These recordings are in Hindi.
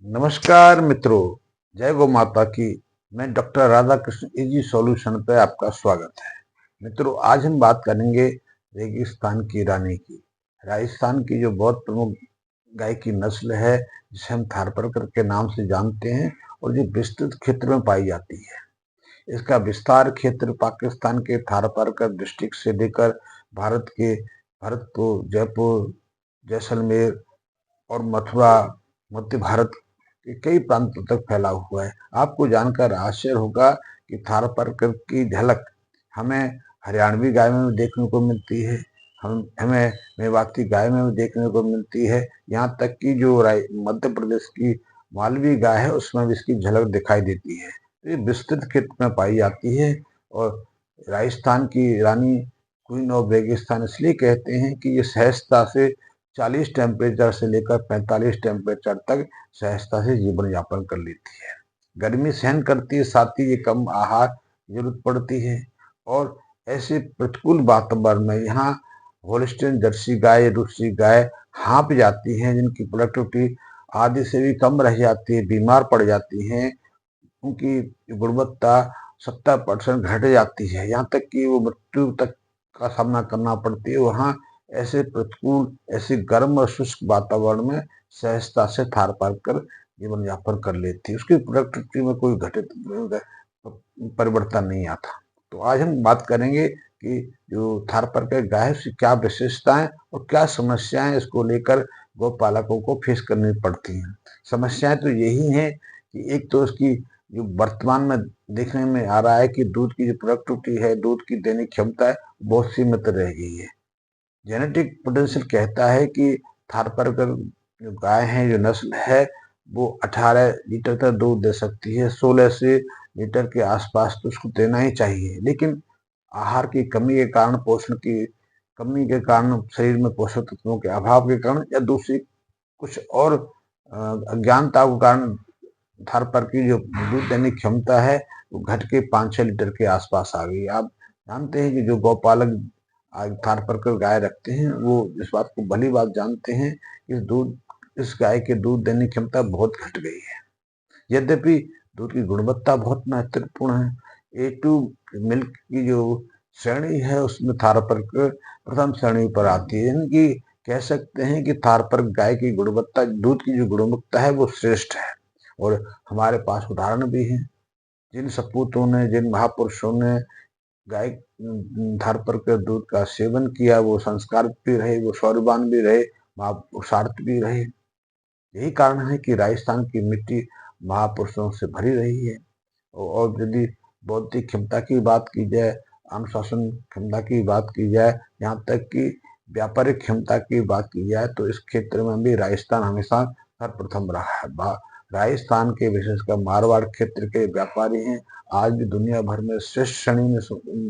नमस्कार मित्रों, जय गौ माता की। मैं doctor Radha Krishna easy solution पे आपका स्वागत है। मित्रों, आज हम बात करेंगे रेगिस्तान की रानी की। राजस्थान की जो बहुत प्रमुख गाय की नस्ल है, जिसे हम थारपारकर के नाम से जानते हैं और जो विस्तृत क्षेत्र में पाई जाती है। इसका विस्तार क्षेत्र पाकिस्तान के थारपारकर डिस्ट्रिक्ट से लेकर भरतपुर, जयपुर, जैसलमेर और मथुरा, मध्य भारत के कई प्रांतों तक फैला हुआ है। आपको जानकर आश्चर्य होगा कि थारपारकर की झलक हमें हरियाणवी गाय में भी देखने को मिलती है, हमें मेवाती गाय में भी देखने को मिलती है। यहाँ तक कि जो मध्य प्रदेश की मालवी गाय है, उसमें भी इसकी झलक दिखाई देती है। तो ये विस्तृत क्षेत्र में पाई जाती है। और राजस्थान की रानी, क्वीन ऑफ रेगिस्तान, इसलिए कहते हैं कि ये सहजता से 40 टेम्परेचर से लेकर 45 टेम्परेचर तक सहजता से जीवन यापन कर लेती है। गर्मी सहन करती है, साथ ही ये कम आहार जरूरत पड़ती है। और ऐसे प्रतिकूल वातावरण में यहाँ होल्स्टीन जर्सी गाय, रूसी गाय हाँप जाती हैं, जिनकी प्रोडक्टिविटी आधे से भी कम रह जाती है, बीमार पड़ जाती हैं। उनकी गुणवत्ता 70% घट जाती है, यहाँ तक कि वो मृत्यु तक का सामना करना पड़ती है। वहाँ ऐसे प्रतिकूल, ऐसे गर्म और शुष्क वातावरण में सहजता से थारपारकर जीवन यापन कर लेती है। उसकी प्रोडक्टिविटी में कोई घटित परिवर्तन नहीं आता। तो आज हम बात करेंगे कि जो थारपारकर गाय है, उसकी क्या विशेषताएं और क्या समस्याएं इसको लेकर गौपालकों को फेस करनी पड़ती हैं। समस्याएं तो यही हैं कि एक तो उसकी जो वर्तमान में देखने में आ रहा है कि दूध की जो प्रोडक्टिविटी है, दूध की देने की क्षमता है, बहुत सीमित रह गई है। जेनेटिक पोटेंशियल कहता है कि थारपारकर जो गाय है, जो नस्ल है, वो 18 लीटर तक दूध दे सकती है। 16 से लीटर के आसपास तो उसको देना ही चाहिए, लेकिन आहार की कमी के कारण, पोषण की कमी के कारण, शरीर में पोषक तत्वों के अभाव के कारण या दूसरी कुछ और अज्ञानता के कारण थारपारकर की जो दूध देने की क्षमता है, वो घट के 5-6 लीटर के आसपास आ गई। आप जानते हैं कि जो गौपालक आज थारपारकर गाय रखते हैं, वो इस बात को भली बात जानते हैं कि इस गाय के दूध देने की क्षमता बहुत घट गई है। यद्यपि दूध की गुणवत्ता बहुत महत्वपूर्ण है। A2 मिल्क की जो श्रेणी है, उसमें थारपारकर प्रथम श्रेणी पर आती है। यानी कि कह सकते हैं कि थारपारकर गाय की गुणवत्ता, दूध की जो गुणवत्ता है, वो श्रेष्ठ है। और हमारे पास उदाहरण भी हैं, जिन सपूतों ने, जिन महापुरुषों ने गाय थारपारकर दूध का सेवन किया, वो संस्कार भी रहे, वो शौर्यवान भी रहे, महापुरुषार्थ भी रहे। यही कारण है कि राजस्थान की मिट्टी महापुरुषों से भरी रही है। और यदि बौद्धिक क्षमता की बात की जाए, अनुशासन क्षमता की बात की जाए, यहाँ तक कि व्यापारिक क्षमता की बात की जाए, तो इस क्षेत्र में भी राजस्थान हमेशा सर्वप्रथम रहा है। राजस्थान के, विशेषकर मारवाड़ क्षेत्र के व्यापारी हैं, आज भी दुनिया भर में श्रेष्ठ श्रेणी में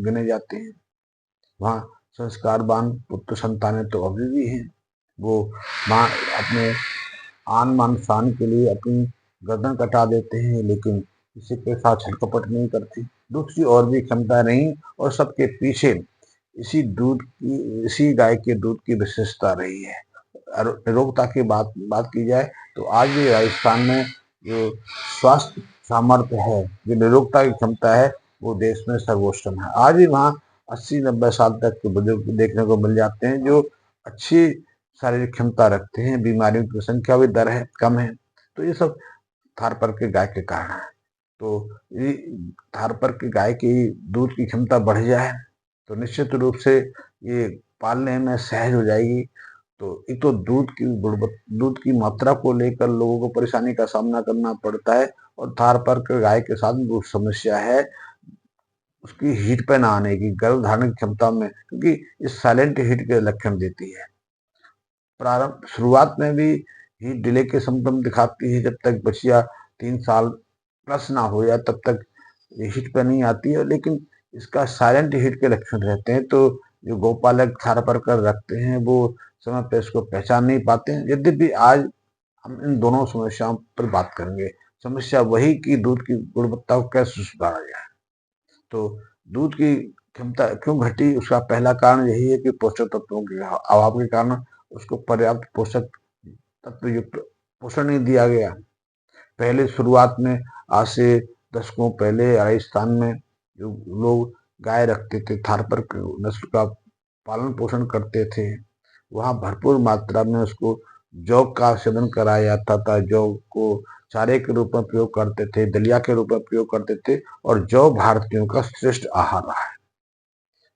गिने जाते हैं। वहाँ संस्कारवान पुत्र संतानें तो अभी भी हैं। वो माँ अपने आन मान शान के लिए अपनी गर्दन कटा देते हैं, लेकिन किसी के साथ छलकपट नहीं करती। दूसरी और भी क्षमता नहीं, और सबके पीछे इसी गाय के दूध की विशेषता रही है। निरोगता की बात की जाए, तो आज भी राजस्थान में जो स्वास्थ्य सामर्थ्य है, जो निरोगता की क्षमता है, वो देश में सर्वोत्तम है। आज भी वहाँ 80-90 साल तक के बुजुर्ग देखने को मिल जाते हैं, जो अच्छी शारीरिक क्षमता रखते हैं। बीमारियों की संख्या भी दर है, कम है। तो ये सब थारपारकर गाय के कारण है। तो ये थारपारकर गाय की दूध की क्षमता बढ़ जाए, तो निश्चित रूप से ये पालने में सहज हो जाएगी। तो एक तो दूध की मात्रा को लेकर लोगों को परेशानी का सामना करना पड़ता है, और थारपारकर गाय के साथ वो समस्या है उसकी हीट पे ना आने की, गर्भ धारण की क्षमता में, क्योंकि इस साइलेंट हीट के लक्षण देती है। प्रारंभ शुरुआत में भी हीट डिले के सिम्टम दिखाती है। जब तक बछिया 3 साल प्लस ना हो जाए, तब तक ये हीट पे नहीं आती है, लेकिन इसका साइलेंट हीट के लक्षण रहते हैं। तो जो गौपालक थारपारकर रखते हैं, वो समय पे इसको पहचान नहीं पाते हैं। यद्यपि आज हम इन दोनों समस्याओं पर बात करेंगे। समस्या वही कि दूध की गुणवत्ता को कैसे सुधारा जाए। तो दूध की क्षमता क्यों घटी, उसका पहला कारण यही है कि पोषक तत्वों के अभाव के कारण उसको पर्याप्त पोषक तत्व युक्त पोषण नहीं दिया गया। पहले शुरुआत में, आज से दशकों पहले राजस्थान में जो लोग गाय रखते थे, थारपर नस्ल का पालन पोषण करते थे, वहाँ भरपूर मात्रा में उसको जौ का सेवन कराया जाता था। जौ को चारे के रूप में प्रयोग करते थे, दलिया के रूप में प्रयोग करते थे, और जौ भारतीयों का श्रेष्ठ आहार रहा है।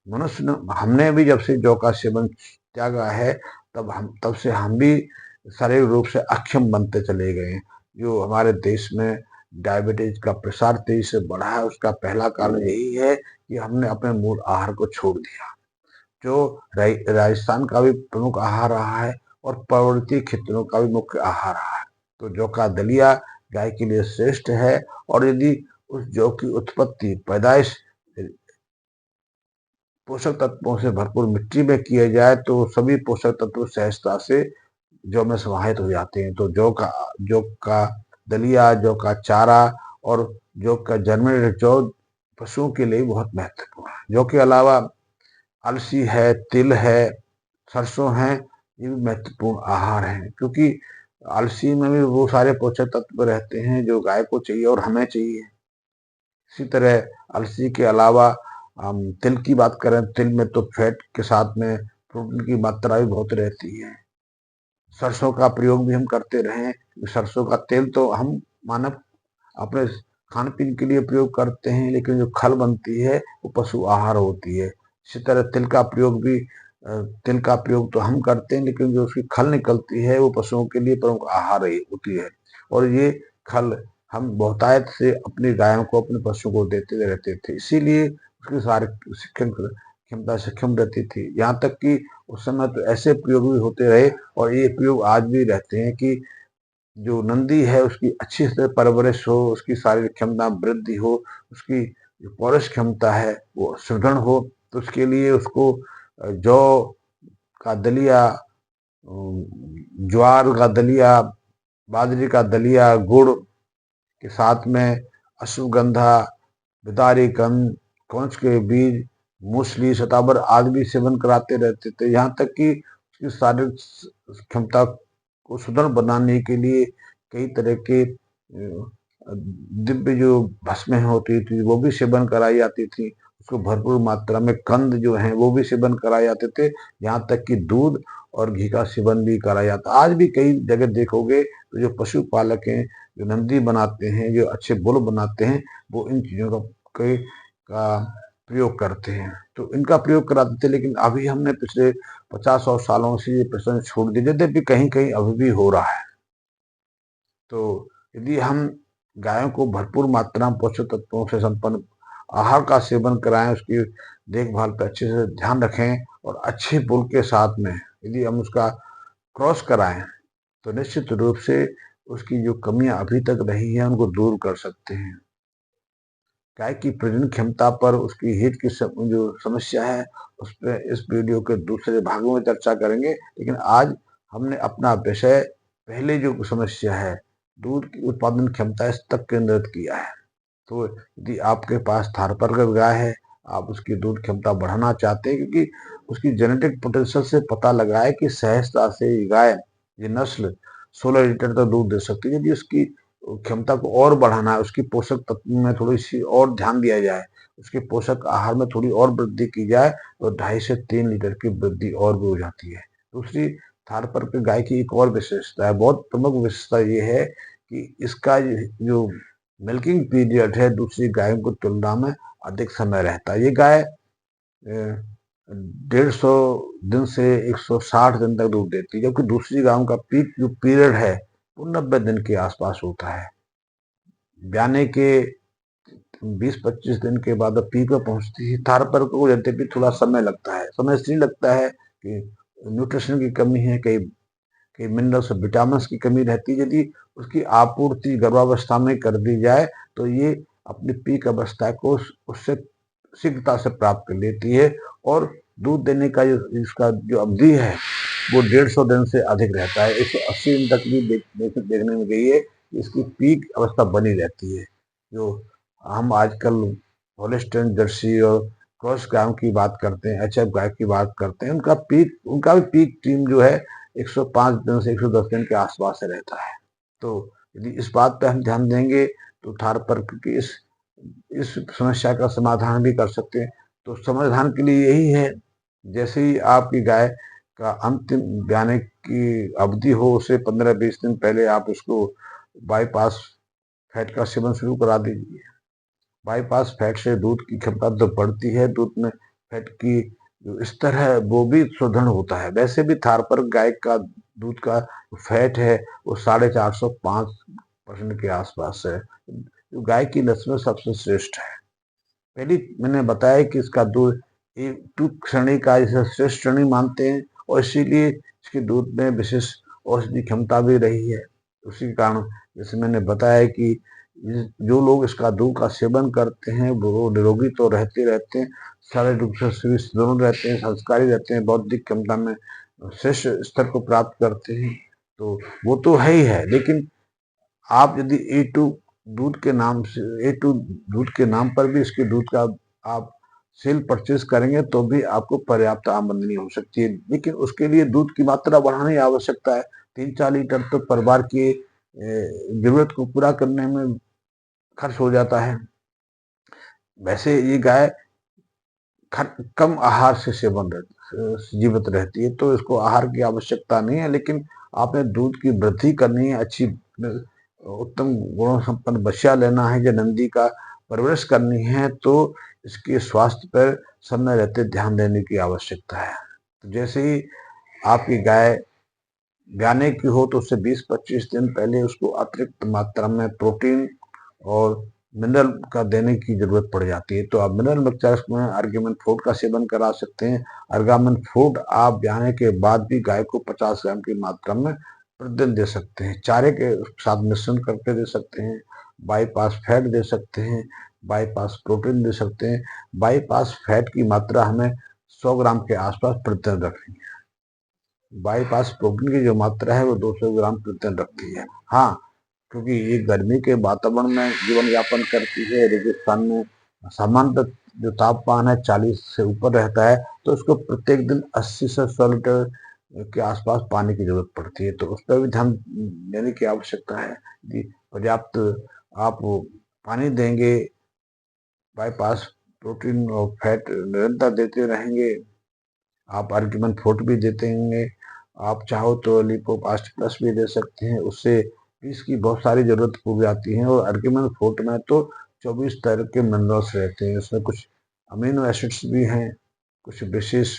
मनुष्य ने, हमने भी जब से जौ का सेवन त्यागा है, तब से हम भी शारीरिक रूप से अक्षम बनते चले गए हैं। जो हमारे देश में डायबिटीज का प्रसार तेजी से बढ़ा है, उसका पहला कारण यही है कि हमने अपने मूल आहार को छोड़ दिया, जो राजस्थान का भी प्रमुख आहार रहा है और पर्वतीय क्षेत्रों का भी मुख्य आहार रहा है। तो जौ का दलिया गाय के लिए श्रेष्ठ है, और यदि उस जौ की उत्पत्ति, पैदाइश पोषक तत्वों से भरपूर मिट्टी में किया जाए, तो सभी पोषक तत्व सहजता से जौ में समाहित हो जाते हैं। तो जौ का दलिया, जौ का चारा और जौ का जर्मिनेटेड जौ पशुओं के लिए बहुत महत्वपूर्ण है। जौ के अलावा अलसी है, तिल है, सरसों है, ये भी महत्वपूर्ण आहार हैं, क्योंकि अलसी में भी वो सारे पोषक तत्व रहते हैं जो गाय को चाहिए और हमें चाहिए। इसी तरह अलसी के अलावा हम तिल की बात करें, तिल में तो फैट के साथ में प्रोटीन की मात्रा भी बहुत रहती है। सरसों का प्रयोग भी हम करते रहे, सरसों का तेल तो हम मानव अपने खान पीन के लिए प्रयोग करते हैं, लेकिन जो खल बनती है वो पशु आहार होती है। इसी तरह तिल का प्रयोग तो हम करते हैं, लेकिन जो उसकी खल निकलती है वो पशुओं के लिए प्रमुख आहार होती है। और ये खल हम बहुतायत से अपनी गायों को, अपने पशुओं को देते रहते थे, इसीलिए उसकी शारीरिक क्षमता सक्षम रहती थी। यहाँ तक कि उस समय तो ऐसे प्रयोग भी होते रहे, और ये प्रयोग आज भी रहते हैं कि जो नंदी है उसकी अच्छी से परवरिश हो, उसकी शारीरिक क्षमता वृद्धि हो, उसकी जो पौरुष क्षमता है वो सुदृढ़ हो, तो उसके लिए उसको जौ का दलिया, ज्वार का दलिया, बाजरे का दलिया, गुड़ के साथ में अश्वगंधा, बिदारी कंद, कौच के बीज, मूसली, शताबर आदि भी सेवन कराते रहते थे। यहाँ तक कि उसकी शारीरिक क्षमता को सुदृढ़ बनाने के लिए कई तरह के दिव्य जो भस्में होती थी वो भी सेवन कराई जाती थी। उसको भरपूर मात्रा में कंद जो हैं वो भी सेवन कराए जाते थे। यहाँ तक कि दूध और घी का सेवन भी कराया जाता। आज भी कई जगह देखोगे तो जो पशुपालक हैं, जो नंदी बनाते हैं, जो अच्छे बुल बनाते हैं, वो इन चीज़ों का प्रयोग करते हैं। तो इनका प्रयोग कराते थे, लेकिन अभी हमने पिछले 50-100 सालों से ये प्रचलन छोड़ दिया, यद्यपि कहीं कहीं अभी भी हो रहा है। तो यदि हम गायों को भरपूर मात्रा में पोषक तत्वों से संपन्न आहार का सेवन कराएं, उसकी देखभाल पर अच्छे से ध्यान रखें, और अच्छे बुल के साथ में यदि हम उसका क्रॉस कराएं, तो निश्चित रूप से उसकी जो कमियां अभी तक रही हैं उनको दूर कर सकते हैं। गाय की प्रजनन क्षमता पर उसकी हित की जो समस्या है, उस पर इस वीडियो के दूसरे भागों में चर्चा करेंगे। लेकिन आज हमने अपना विषय, पहले जो समस्या है दूध की उत्पादन क्षमता, इस तक केंद्रित किया है। तो यदि आपके पास थारपारकर गाय है, आप उसकी दूध क्षमता बढ़ाना चाहते हैं, क्योंकि उसकी जेनेटिक पोटेंशियल से पता लगा है कि सहजता से गाय, ये नस्ल 16 लीटर तक दूध दे सकती है। यदि उसकी क्षमता को और बढ़ाना है, उसकी पोषक तत्व में थोड़ी सी और ध्यान दिया जाए, उसके पोषक आहार में थोड़ी और वृद्धि की जाए, तो 2.5 से 3 लीटर की वृद्धि और भी हो जाती है। दूसरी, थारपारकर गाय की एक और विशेषता है, बहुत प्रमुख विशेषता ये है कि इसका जो मिल्किंग पीरियड है दूसरी गायों की तुलना में अधिक समय रहता है। ये गाय 150 दिन से 160 दिन तक दूध देती है, जबकि दूसरी गायों का पीक जो पीरियड है वो 90 दिन के आसपास होता है। ब्याने के 20-25 दिन के बाद पीक पर पहुंचती है। थारपारकर को यद्यपि थोड़ा समय लगता है, समय इसलिए लगता है कि न्यूट्रिशन की कमी है, कई कई मिनरल्स और विटामिन की कमी रहती है। यदि उसकी आपूर्ति गर्भावस्था में कर दी जाए, तो ये अपनी पीक अवस्था को उससे शीघ्रता से प्राप्त कर लेती है, और दूध देने का जो इसका जो अवधि है वो 150 दिन से अधिक रहता है। 180 दिन तक भी देखने में गई है कि इसकी पीक अवस्था बनी रहती है। जो हम आजकल होलिस्टीन, जर्सी और क्रॉस गायों की बात करते हैं, एचएफ गाय की बात करते हैं, उनका भी पीक टीम जो है 105 दिन से 110 दिन के आसपास रहता है। तो यदि इस बात पे हम ध्यान देंगे तो थारपारकर की इस समस्या का समाधान भी कर सकते हैं। तो समाधान के लिए यही है, जैसे ही आपकी गाय का अंतिम ब्याने की अवधि हो, उससे 15-20 दिन पहले आप उसको बाईपास फैट का सेवन शुरू करा दीजिए। बाईपास फैट से दूध की क्षमता तो बढ़ती है, दूध में फैट की जो स्तर है वो भी सुदृढ़ होता है। वैसे भी थारपारकर गाय का दूध का फैट है वो 450-5% के आसपास है, जो गाय की नस्ल में सबसे श्रेष्ठ है। पहले मैंने बताया कि इसका दूध A2 श्रेणी का, इसे श्रेष्ठ श्रेणी मानते हैं और इसीलिए इसके दूध में विशेष औषधि क्षमता भी रही है। उसी कारण जैसे मैंने बताया कि जो लोग इसका दूध का सेवन करते हैं वो निरोगी तो रहते हैं, शारीरिक रूप से सुदृढ़ रहते हैं, संस्कारी रहते हैं, बौद्धिक क्षमता में श्रेष्ठ स्तर को प्राप्त करते हैं। तो वो तो है ही है, लेकिन आप यदि A2 दूध के नाम से A2 दूध के नाम पर भी इसके दूध का आप सेल परचेज करेंगे तो भी आपको पर्याप्त आमदनी हो सकती है, लेकिन उसके लिए दूध की मात्रा बढ़ाने की आवश्यकता है। 3-4 लीटर तो परिवार की जरूरत को पूरा करने में खर्च हो जाता है। वैसे ये गाय कम आहार से जीवित रहती है, तो इसको आहार की आवश्यकता नहीं है, लेकिन आपने दूध की वृद्धि करनी है, अच्छी उत्तम गुणों संपन्न बछिया लेना है या नंदी का परवरिश करनी है, तो इसके स्वास्थ्य पर समय रहते ध्यान देने की आवश्यकता है। तो जैसे ही आपकी गाय ब्याने की हो तो उससे 20-25 दिन पहले उसको अतिरिक्त मात्रा में प्रोटीन और मिनरल का देने की जरूरत पड़ जाती है। तो आप मिनरल मिक्सचर्स में अर्ग्यूमेंट फ्रूट का सेवन करा सकते हैं। अर्ग्यूमेंट फ्रूट आप ब्याने के बाद भी गाय को 50 ग्राम की मात्रा में प्रतिदिन दे सकते हैं। चारे के साथ मिश्रण करके दे सकते हैं, बाईपास फैट दे सकते हैं, बाईपास प्रोटीन दे सकते हैं। बाईपास फैट की मात्रा हमें 100 ग्राम के आसपास प्रतिदिन रखनी है। बाईपास प्रोटीन की जो मात्रा है वो 200 ग्राम प्रतिदिन रखती है। हाँ, क्योंकि ये गर्मी के वातावरण में जीवन यापन करती है, रेगिस्तान में सामान्यतः जो तापमान है 40 से ऊपर रहता है, तो उसको प्रत्येक दिन 80 से 100 लीटर के आसपास पानी की जरूरत पड़ती है, तो उस पर भी ध्यान देने की आवश्यकता है। यदि पर्याप्त आप पानी देंगे, बाईपास प्रोटीन और फैट निरंतर देते रहेंगे, आप आर्ग्यूमेंट फ्रूट भी देते होंगे, आप चाहो तो लिपोपास्ट प्लस भी दे सकते हैं, उससे इसकी बहुत सारी जरूरत पूरी आती है। और आर्ग्यूमेंट फ्रूट में तो 24 तरह के मिनरल्स रहते हैं, उसमें कुछ अमीनो एसिड्स भी हैं, कुछ विशेष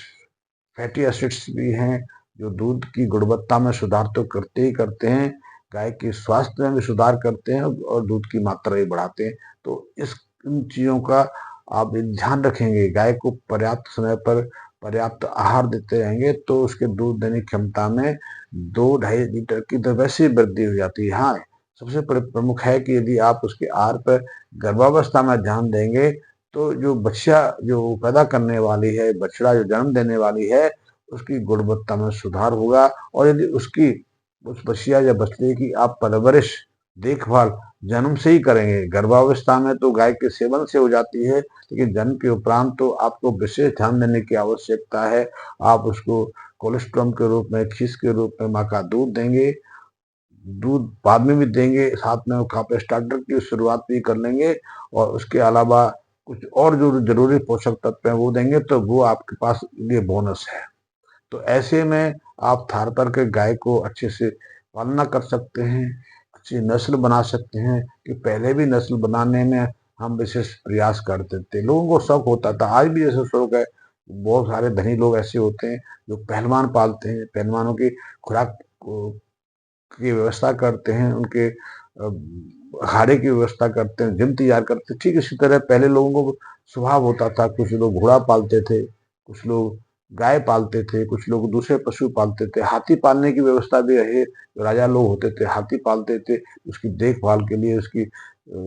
फैटी एसिड्स भी हैं, जो दूध की गुणवत्ता में सुधार तो करते ही करते हैं, गाय के स्वास्थ्य में भी सुधार करते हैं और दूध की मात्रा भी बढ़ाते हैं। तो इन चीज़ों का आप ध्यान रखेंगे, गाय को पर्याप्त समय पर पर्याप्त आहार देते रहेंगे तो उसके दूध देने की क्षमता में 2-2.5 लीटर की तो वैसे ही वृद्धि हो जाती है। हाँ, सबसे प्रमुख है कि यदि आप उसके आहार पर गर्भावस्था में ध्यान देंगे तो जो बच्चा जो पैदा करने वाली है, बछड़ा जो जन्म देने वाली है, उसकी गुणवत्ता में सुधार होगा। और यदि उस बछिया या बछड़े की आप परवरिश देखभाल जन्म से ही करेंगे, गर्भावस्था में तो गाय के सेवन से हो जाती है, लेकिन जन्म के उपरांत तो आपको विशेष ध्यान देने की आवश्यकता है। आप उसको कोलेस्ट्रॉम के रूप में, खीस के रूप में माँ का दूध देंगे, दूध बाद में भी देंगे, साथ में काफी स्टार्टर की शुरुआत भी कर लेंगे और उसके अलावा कुछ और जो जरूरी पोषक तत्व हैं वो देंगे, तो वो आपके पास लिए बोनस है। तो ऐसे में आप थारपारकर गाय को अच्छे से पालना कर सकते हैं, अच्छी नस्ल बना सकते हैं। कि पहले भी नस्ल बनाने में हम विशेष प्रयास करते थे, लोगों को शौक होता था, आज भी ऐसा शौक है। बहुत सारे धनी लोग ऐसे होते हैं जो पहलवान पालते हैं, पहलवानों की खुराक की व्यवस्था करते हैं, उनके अखाड़े की व्यवस्था करते हैं, जिम तैयार करते हैं। ठीक इसी तरह पहले लोगों को स्वभाव होता था, कुछ लोग घोड़ा पालते थे, कुछ लोग गाय पालते थे, कुछ लोग दूसरे पशु पालते थे, हाथी पालने की व्यवस्था भी रही। राजा लोग होते थे, हाथी पालते थे, उसकी देखभाल के लिए,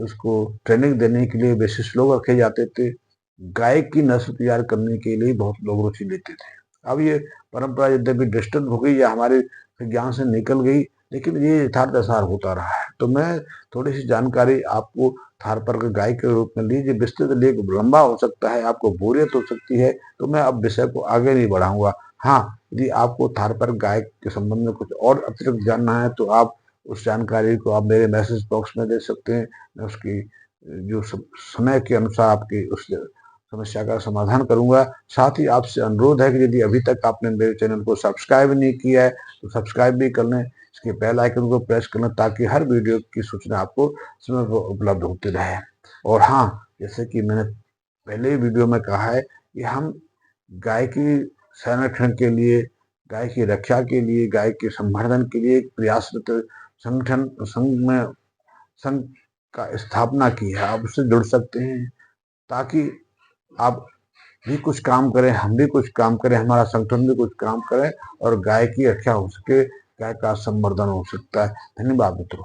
उसको ट्रेनिंग देने के लिए विशेष लोग रखे जाते थे। गाय की नस्ल तैयार करने के लिए बहुत लोग रुचि लेते थे। अब ये परंपरा यद्यपि डिस्टर्ब हो गई या हमारे ज्ञान से निकल गई, लेकिन ये यथार्थ ऐसा होता रहा है। तो मैं थोड़ी सी जानकारी आपको थारपारकर गाय के रूप में लीजिए, विस्तृत लेख लंबा हो सकता है, आपको बोरियत हो सकती है, तो मैं अब विषय को आगे नहीं बढ़ाऊंगा। हाँ, यदि आपको थारपारकर गाय के संबंध में कुछ और अतिरिक्त जानना है तो आप उस जानकारी को आप मेरे मैसेज बॉक्स में दे सकते हैं। मैं उसकी जो समय के अनुसार आपकी उस समस्या का समाधान करूंगा। साथ ही आपसे अनुरोध है कि यदि अभी तक आपने मेरे चैनल को सब्सक्राइब नहीं किया है तो सब्सक्राइब भी कर लें, इसके बेल आइकन को प्रेस कर लें ताकि हर वीडियो की सूचना आपको समय पर उपलब्ध होती रहे। और हाँ, जैसे कि मैंने पहले वीडियो में कहा है कि हम गाय की संरक्षण के लिए, गाय की रक्षा के लिए, गाय के संवर्धन के लिए एक प्रयासरत संगठन संघ का स्थापना की है। आप उससे जुड़ सकते हैं ताकि आप भी कुछ काम करें, हम भी कुछ काम करें, हमारा संगठन भी कुछ काम करे और गाय की रक्षा हो सके, गाय का संवर्धन हो सकता है। धन्यवाद मित्रों।